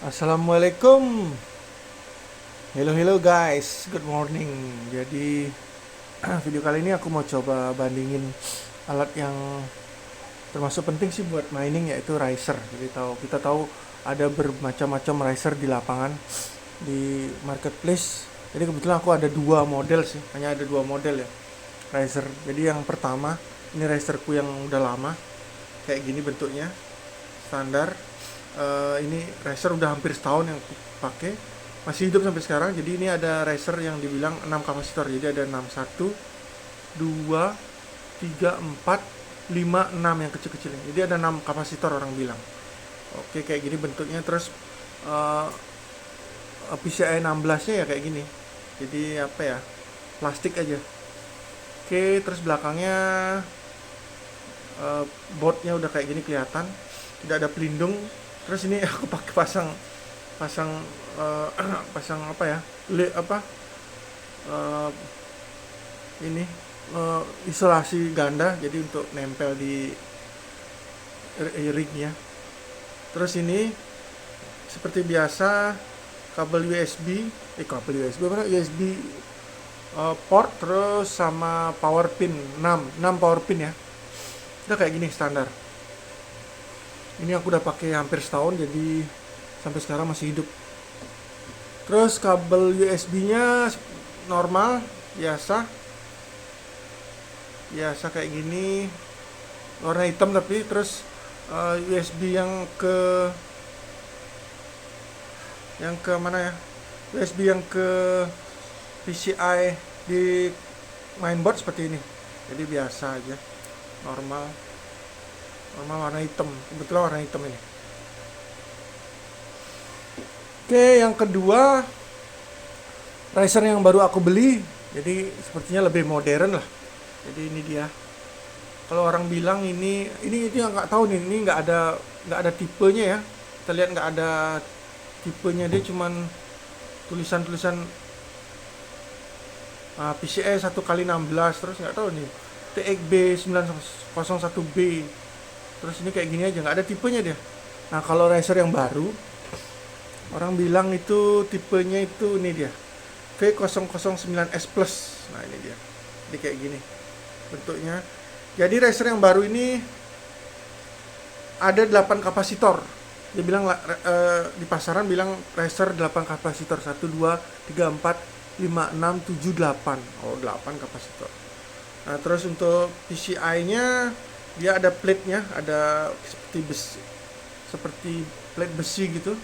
Assalamualaikum. Hello guys, good morning. Jadi video kali ini aku mau coba bandingin alat yang termasuk penting sih buat mining, yaitu riser. Jadi kita tahu ada bermacam-macam riser di lapangan di marketplace. Jadi kebetulan aku ada dua model sih, hanya ada dua model ya riser. Jadi yang pertama ini riserku yang udah lama, kayak gini bentuknya standar. Ini racer udah hampir setahun yang aku pakai, masih hidup sampai sekarang. Jadi ini ada racer yang dibilang 6 kapasitor, jadi ada 6, 1 2 3 4 5 6 yang kecil-kecil, jadi ada 6 kapasitor orang bilang. Oke, kayak gini bentuknya. Terus uh, PCI 16 nya ya kayak gini, jadi apa ya, plastik aja. Oke, terus belakangnya uh, boardnya udah kayak gini kelihatan, tidak ada pelindung. Terus ini aku pakai pasang pasang uh, pasang apa ya, uh, ini isolasi ganda, jadi untuk nempel di rignya. Terus ini seperti biasa kabel USB, port, terus sama power pin 6 power pin ya. Udah kayak gini standar. Ini aku udah pakai hampir setahun, jadi sampai sekarang masih hidup. Terus kabel USB-nya normal, biasa biasa kayak gini, warna hitam. Tapi terus USB yang ke mana ya, USB yang ke PCI di mainboard seperti ini. Jadi biasa aja, normal warna hitam, kebetulan warna hitam ini. Oke, yang kedua riser yang baru aku beli, jadi sepertinya lebih modern lah. Jadi ini dia. Kalau orang bilang ini nggak tahu nih, ini nggak ada tipenya ya. Kita lihat nggak ada tipenya, dia cuman tulisan PCI 1x16. Terus nggak tahu nih TXB 901B. Terus ini kayak gini aja, nggak ada tipenya dia. Nah, kalau riser yang baru, orang bilang itu tipenya itu ini dia, V009S Plus. Nah, ini dia. Jadi kayak gini bentuknya. Jadi riser yang baru ini ada 8 kapasitor. Dia bilang di pasaran bilang riser 8 kapasitor. 1 2 3 4 5 6 7 8. Oh, 8 kapasitor. Nah, terus untuk PCI-nya dia ada plate-nya, ada seperti plate besi gitu.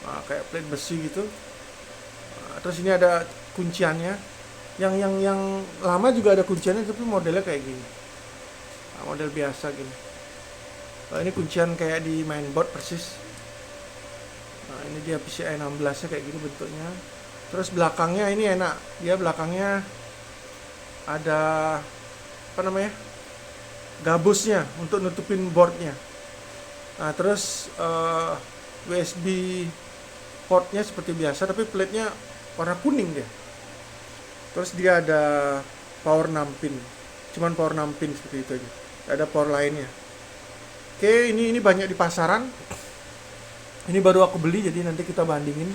Nah, kayak plate besi gitu. Nah, terus ini ada kunciannya. Yang lama juga ada kunciannya, tapi modelnya kayak gini. Nah, model biasa gini. Nah, ini kuncian kayak di mainboard persis. Nah, ini dia PCI 16 nya kayak gini bentuknya. Terus belakangnya ini enak, dia belakangnya ada apa namanya, gabusnya untuk nutupin boardnya. Nah, terus USB portnya seperti biasa, tapi plate-nya warna kuning dia. Terus dia ada power 6 pin, cuman power 6 pin seperti itu aja, gak ada power lainnya. Oke, ini banyak di pasaran. Ini baru aku beli, jadi nanti kita bandingin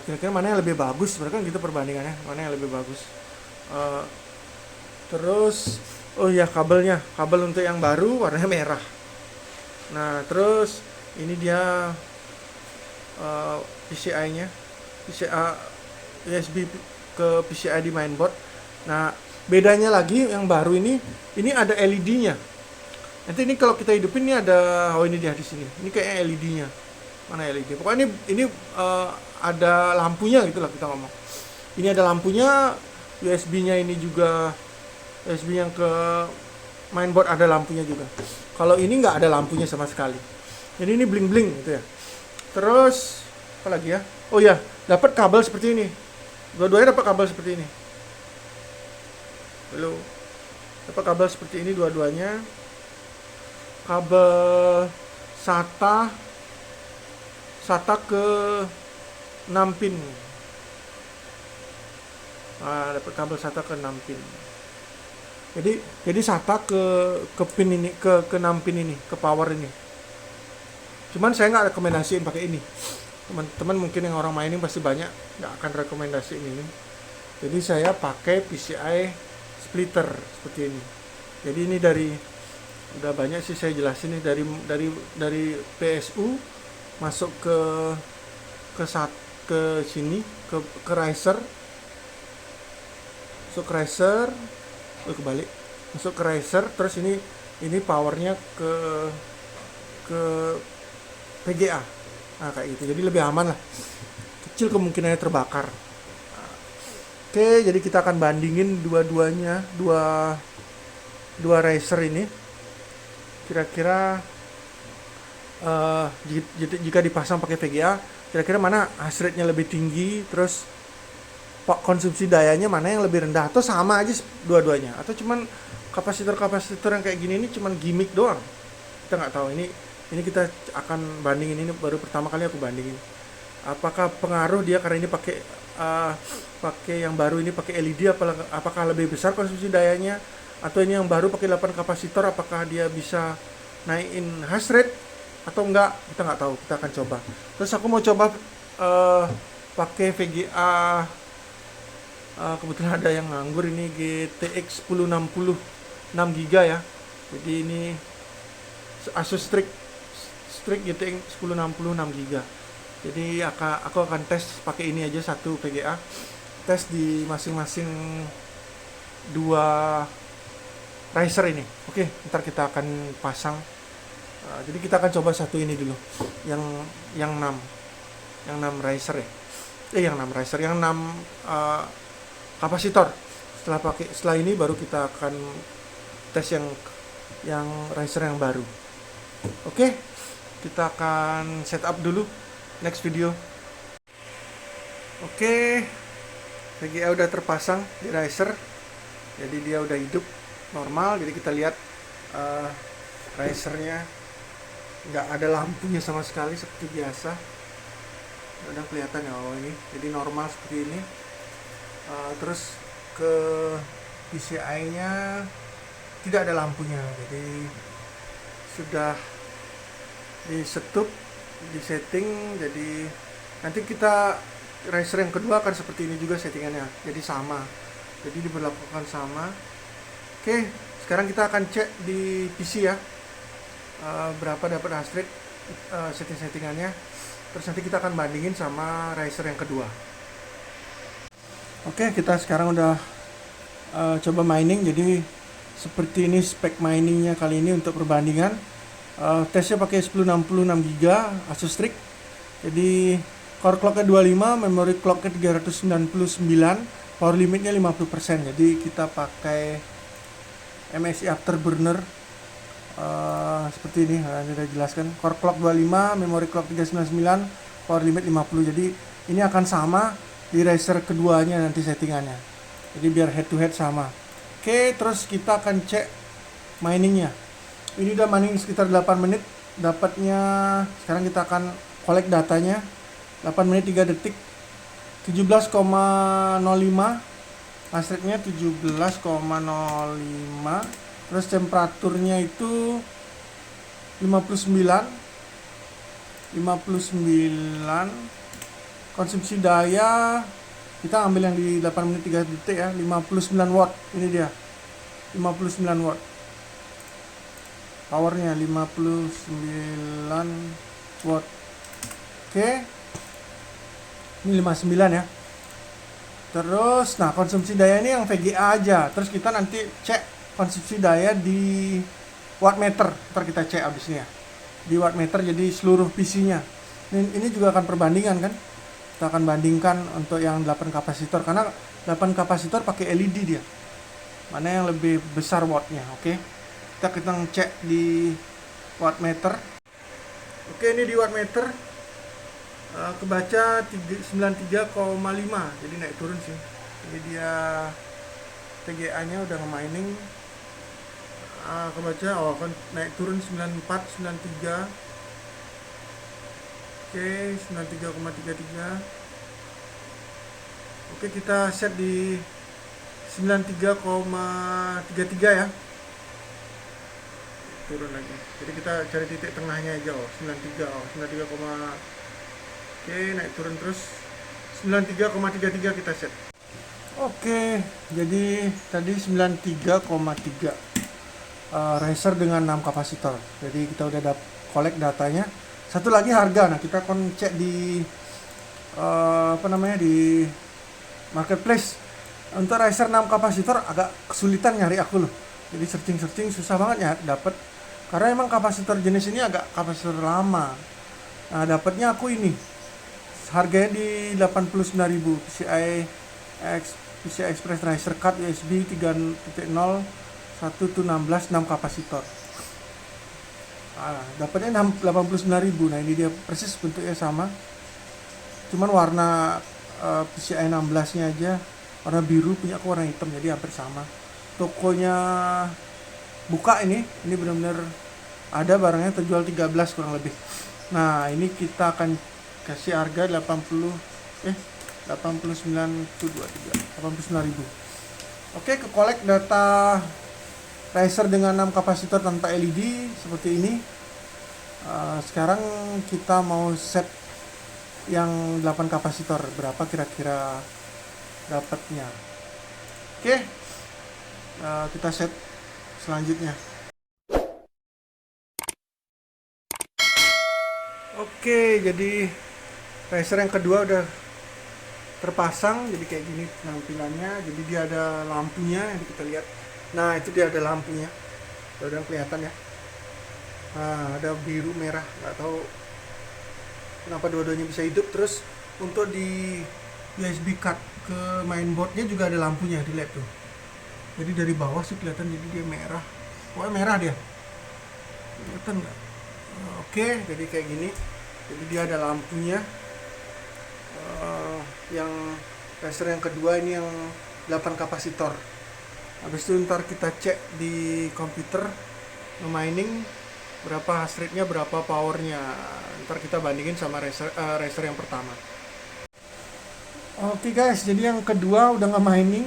kira-kira mana yang lebih bagus. Sebenarnya kan gitu perbandingannya, mana yang lebih bagus. Terus oh ya, kabel untuk yang baru warnanya merah. Nah, terus ini dia PCI-nya, PCI USB ke PCI di mainboard. Nah, bedanya lagi yang baru ini ada LED-nya. Nanti ini kalau kita hidupin, ini ada, oh ini dia di sini. Ini kayak LED-nya. Mana LED? Pokoknya ini ada lampunya gitu lah kita ngomong. Ini ada lampunya, USB-nya ini juga, USB yang ke mainboard ada lampunya juga. Kalau ini nggak ada lampunya sama sekali. Jadi ini bling-bling gitu ya. Terus apa lagi ya? Oh ya, dapat kabel seperti ini. Dua-duanya dapat kabel seperti ini. Halo. Dapat kabel seperti ini dua-duanya. Kabel SATA ke 6 pin. Nah, dapat kabel SATA ke 6 pin. Jadi SATA ke pin ini, ke 6 pin ini, ke power ini. Cuman saya nggak rekomendasiin pakai ini. Teman-teman mungkin yang orang mining pasti banyak nggak akan rekomendasiin ini. Jadi saya pakai PCI splitter seperti ini. Jadi ini udah banyak sih saya jelasin nih, dari PSU masuk ke sini ke riser, masuk ke riser, kebalik, masuk ke riser, terus ini powernya ke PGA. Nah, kayak gitu. Jadi lebih aman lah. Kecil kemungkinannya terbakar. Oke, jadi kita akan bandingin dua-duanya, dua riser ini. Kira-kira jika dipasang pakai VGA, kira-kira mana hash rate-nya lebih tinggi, terus konsumsi dayanya mana yang lebih rendah, atau sama aja dua-duanya, atau cuman kapasitor yang kayak gini ini cuman gimmick doang. Kita nggak tahu. Ini kita akan bandingin, ini baru pertama kali aku bandingin. Apakah pengaruh dia karena ini pakai yang baru ini pakai LED, apakah lebih besar konsumsi dayanya, atau ini yang baru pakai 8 kapasitor, apakah dia bisa naikin hash rate atau enggak, kita nggak tahu. Kita akan coba. Terus aku mau coba pakai VGA, kebetulan ada yang nganggur, ini GTX 1060 6GB ya. Jadi ini Asus Strix GTX 1060 6GB. Jadi aku akan tes pakai ini aja, satu VGA, tes di masing-masing dua riser ini. Oke, ntar kita akan pasang. Jadi kita akan coba satu ini dulu, yang 6 riser ya. Yang 6 riser, yang 6 kapasitor. Setelah ini baru kita akan tes yang riser yang baru. Oke, kita akan setup dulu. Next video. Oke, VGA udah terpasang di riser, jadi dia udah hidup normal. Jadi kita lihat risernya nggak ada lampunya sama sekali seperti biasa. Udah kelihatan ya, ini jadi normal seperti ini. Terus ke PCI-nya tidak ada lampunya, jadi sudah di setting. Jadi nanti kita riser yang kedua akan seperti ini juga settingannya, jadi sama, jadi diberlakukan sama. Oke, sekarang kita akan cek di PC ya, berapa dapat hash rate, settingannya. Terus nanti kita akan bandingin sama riser yang kedua. Oke, kita sekarang udah coba mining. Jadi seperti ini spek miningnya kali ini untuk perbandingan. Tesnya pakai 1060 6GB Asus Strix. Jadi core clocknya 25, memory clocknya 399, power limitnya 50%. Jadi kita pakai MSI Afterburner seperti ini. Ini udah jelaskan. Core clock 25, memory clock 399, power limit 50. Jadi ini akan sama di riser keduanya nanti settingannya. Jadi biar head to head sama. Oke, terus kita akan cek miningnya. Ini udah mining sekitar 8 menit dapatnya. Sekarang kita akan collect datanya. 8 menit 3 detik, 17,05 hash rate-nya 17,05. Terus temperaturnya itu 59. Konsumsi daya kita ambil yang di 8 menit 3 detik ya, 59 watt. Ini dia 59 watt. Powernya 59 watt. Oke, ini 59 ya. Terus nah, konsumsi daya ini yang VGA aja. Terus kita nanti cek konsumsi daya di wattmeter. Ntar kita cek abisnya di wattmeter, jadi seluruh PC-nya. Ini juga akan perbandingan kan. Kita akan bandingkan untuk yang 8 kapasitor, karena 8 kapasitor pakai LED dia. Mana yang lebih besar wattnya. Oke, kita cek di wattmeter. Oke, ini di wattmeter kebaca 93,5. Jadi naik turun sih. Ini dia TGA-nya udah nge-mining. Kebaca kan naik turun 94, 93. Oke, 93,33. Oke, kita set di 93,33 ya. turun lagi. Jadi kita cari titik tengahnya aja. 93, 93, oke, naik turun terus 93,33 kita set. Oke, jadi tadi 93,3 riser dengan 6 kapasitor. Jadi kita udah collect datanya. Satu lagi harga. Nah, kita akan cek di di marketplace. Untuk riser 6 kapasitor agak kesulitan nyari aku loh. Jadi searching susah banget ya dapat. Karena emang kapasitor jenis ini agak kapasitor lama. Nah, dapatnya aku ini. Harganya di 89.000 PCI Express Riser Card USB 3.0 1 to 16 6 kapasitor. Dapatnya 89.000. Nah, ini dia persis bentuknya sama. Cuman warna PCI 16-nya aja warna biru, punya aku warna hitam, jadi hampir sama. Tokonya buka ini benar-benar ada barangnya, terjual 13 kurang lebih. Nah, ini kita akan kasih harga 89.000. Oke, ke collect data riser dengan 6 kapasitor tanpa LED seperti ini. Sekarang kita mau set yang 8 kapasitor, berapa kira-kira dapatnya. Oke, kita set selanjutnya. Oke, jadi riser yang kedua udah terpasang, jadi kayak gini tampilannya. Jadi dia ada lampunya, yang kita lihat. Nah, itu dia ada lampunya, udah kelihatan ya. Nah, ada biru merah, nggak tahu kenapa dua-duanya bisa hidup. Terus untuk di USB card ke mainboardnya juga ada lampunya, dilihat tuh. Jadi dari bawah sih kelihatan, jadi dia merah. Pokoknya merah dia. Kelihatan nggak? Oke, jadi kayak gini. Jadi dia ada lampunya. Yang riser yang kedua ini yang 8 kapasitor. Habis itu ntar kita cek di komputer mining berapa hash rate-nya, berapa powernya. Ntar kita bandingin sama riser yang pertama. Oke guys, jadi yang kedua udah nggak mining.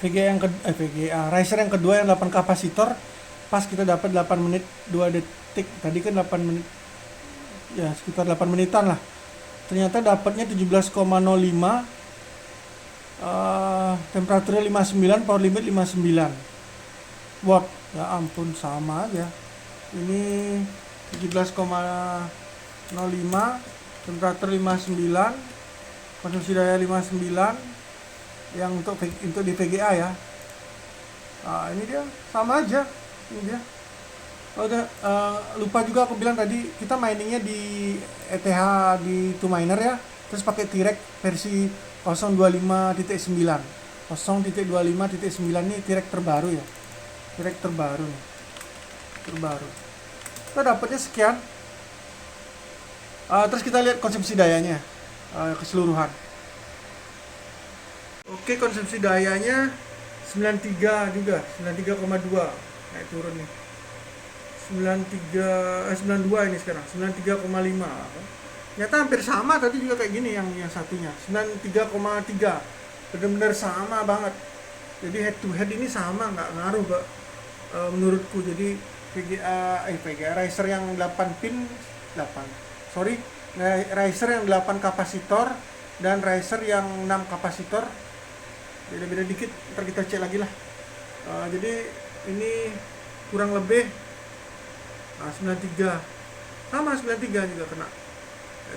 Riser yang kedua yang 8 kapasitor. Pas kita dapat 8 menit 2 detik. Tadi kan 8 menit, ya sekitar 8 menitan lah. Ternyata dapatnya 17,05, temperaturnya 59, power limit 59 watt. Ya ampun, sama aja. Ini 17,05, temperatur 59, konsumsi daya 59. Yang untuk di VGA ya. Nah, ini dia sama aja. Ini dia. Lupa juga aku bilang tadi, kita miningnya di ETH di 2Miner ya. Terus pakai T-Rex versi 0.25.9. 0.25.9 ini T-Rex terbaru ya. T-Rex terbaru nih. Kita dapatnya sekian. Terus kita lihat konsumsi dayanya keseluruhan. Oke, konsumsi dayanya 93 juga, 93,2. Naik turun nih. 92 ini sekarang 93,5. Ternyata hampir sama tadi juga kayak gini yang satunya 93,3. Benar-benar sama banget. Jadi head to head ini sama, nggak ngaruh menurutku. Jadi VGA riser yang 8 pin 8. Sorry, riser yang 8 kapasitor dan riser yang 6 kapasitor. Beda-beda dikit, ntar kita cek lagi lah. Jadi ini kurang lebih 93 sama, 93 juga kena.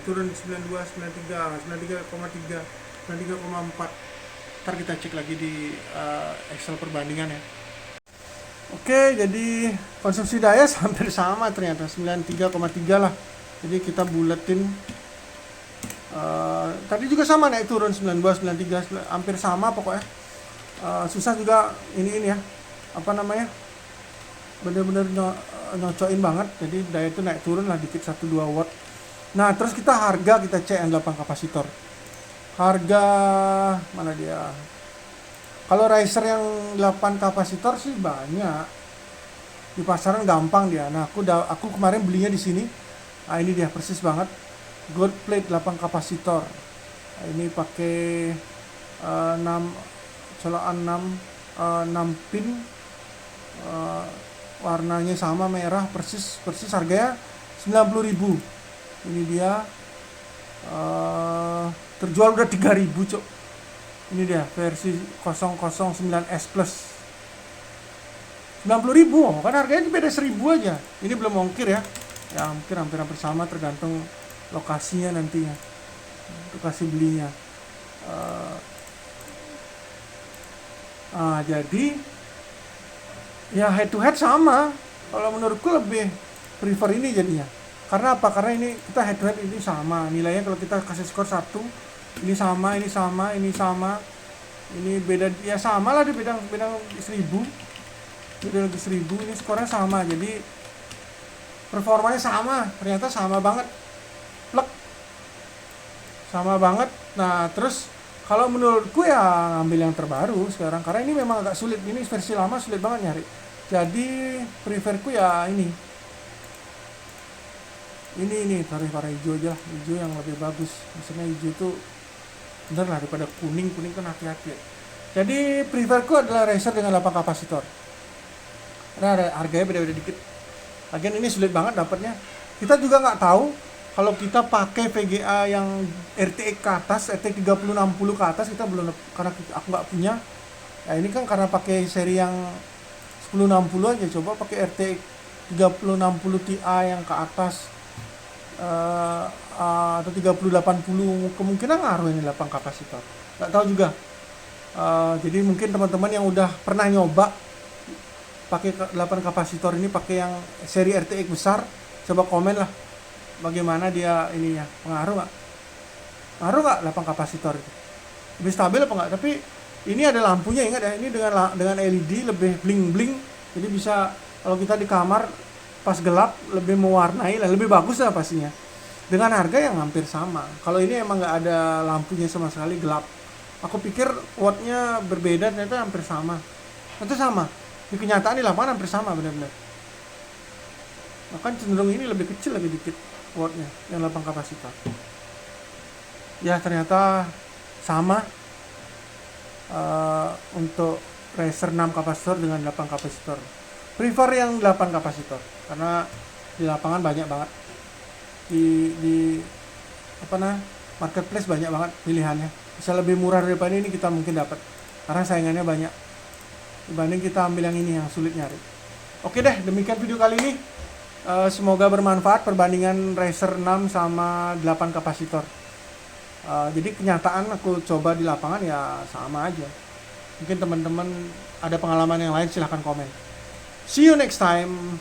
Turun 92, 93, 93,3, 93,4. Ntar kita cek lagi di Excel perbandingan ya. Oke, jadi konsumsi daya hampir sama ternyata, 93,3 lah. Jadi kita buletin. Tadi juga sama, naik turun 92, 93, hampir sama pokoknya. Susah juga ini ya. Bener-bener nyocokin banget. Jadi daya itu naik turun lah dikit, 1-2 watt. Nah, terus kita cek yang 8 kapasitor. Harga mana dia? Kalau riser yang 8 kapasitor sih banyak. Di pasaran gampang dia. Nah, aku kemarin belinya di sini. Nah, ini dia persis banget. Gold plate 8 kapasitor. Nah, ini pakai 6 colokan 6 pin. warnanya sama, merah persis harganya 90.000. Ini dia terjual udah 3.000 cok. Ini dia versi 009S Plus 90.000. Kan harganya beda 1.000 aja. Ini belum ongkir ya. Ya mungkin hampir sama tergantung lokasinya nantinya, lokasi belinya. Jadi ya head to head sama. Kalau menurutku lebih prefer ini jadinya. Karena apa? Karena ini kita head to head ini sama nilainya. Kalau kita kasih skor 1, ini sama, ini sama, ini sama, ini beda ya sama lah, di beda 1.000, beda lagi 1.000, ini skornya sama. Jadi performanya sama, ternyata sama banget, plek, sama banget. Nah terus kalau menurutku ya ambil yang terbaru sekarang, karena ini memang agak sulit. Ini versi lama sulit banget nyari. Jadi preferku ya ini taruh warna hijau aja lah. Hijau yang lebih bagus. Maksudnya hijau itu bener lah daripada kuning kan hati-hati. Jadi preferku adalah Razer dengan 8 kapasitor. Karena harganya beda-beda dikit. Lagian ini sulit banget dapatnya. Kita juga nggak tahu kalau kita pakai VGA yang RTX ke atas, RTX 3060 ke atas, kita belum, karena aku nggak punya. Ya ini kan karena pakai seri yang 1060 aja. Coba pakai RTX 3060 Ti yang ke atas, atau 3080, kemungkinan ngaruh ini 8 kapasitor. Nggak tahu juga. Jadi mungkin teman-teman yang udah pernah nyoba pakai 8 kapasitor ini, pakai yang seri RTX besar, coba komen lah bagaimana dia ininya, ngaruh nggak 8 kapasitor itu, lebih stabil apa nggak. Tapi ini ada lampunya, ingat ya, ini dengan LED lebih bling jadi bisa kalau kita di kamar pas gelap lebih mewarnai lah, lebih bagus lah pastinya, dengan harga yang hampir sama. Kalau ini emang nggak ada lampunya sama sekali, gelap. Aku pikir wattnya berbeda, ternyata hampir sama. Itu sama di kenyataan, di lapangan hampir sama benar-benar. Bahkan cenderung ini lebih kecil lagi dikit wattnya yang 8 kapasitor. Ya ternyata sama, untuk Razer 6 kapasitor dengan 8 kapasitor. Prefer yang 8 kapasitor karena di lapangan banyak banget, di marketplace banyak banget pilihannya. Bisa lebih murah daripada ini kita mungkin dapat, karena saingannya banyak dibanding kita ambil yang ini yang sulit nyari. Oke deh, demikian video kali ini. Semoga bermanfaat perbandingan Razer 6 sama 8 kapasitor. Jadi kenyataan aku coba di lapangan ya sama aja. Mungkin teman-teman ada pengalaman yang lain, silahkan komen. See you next time.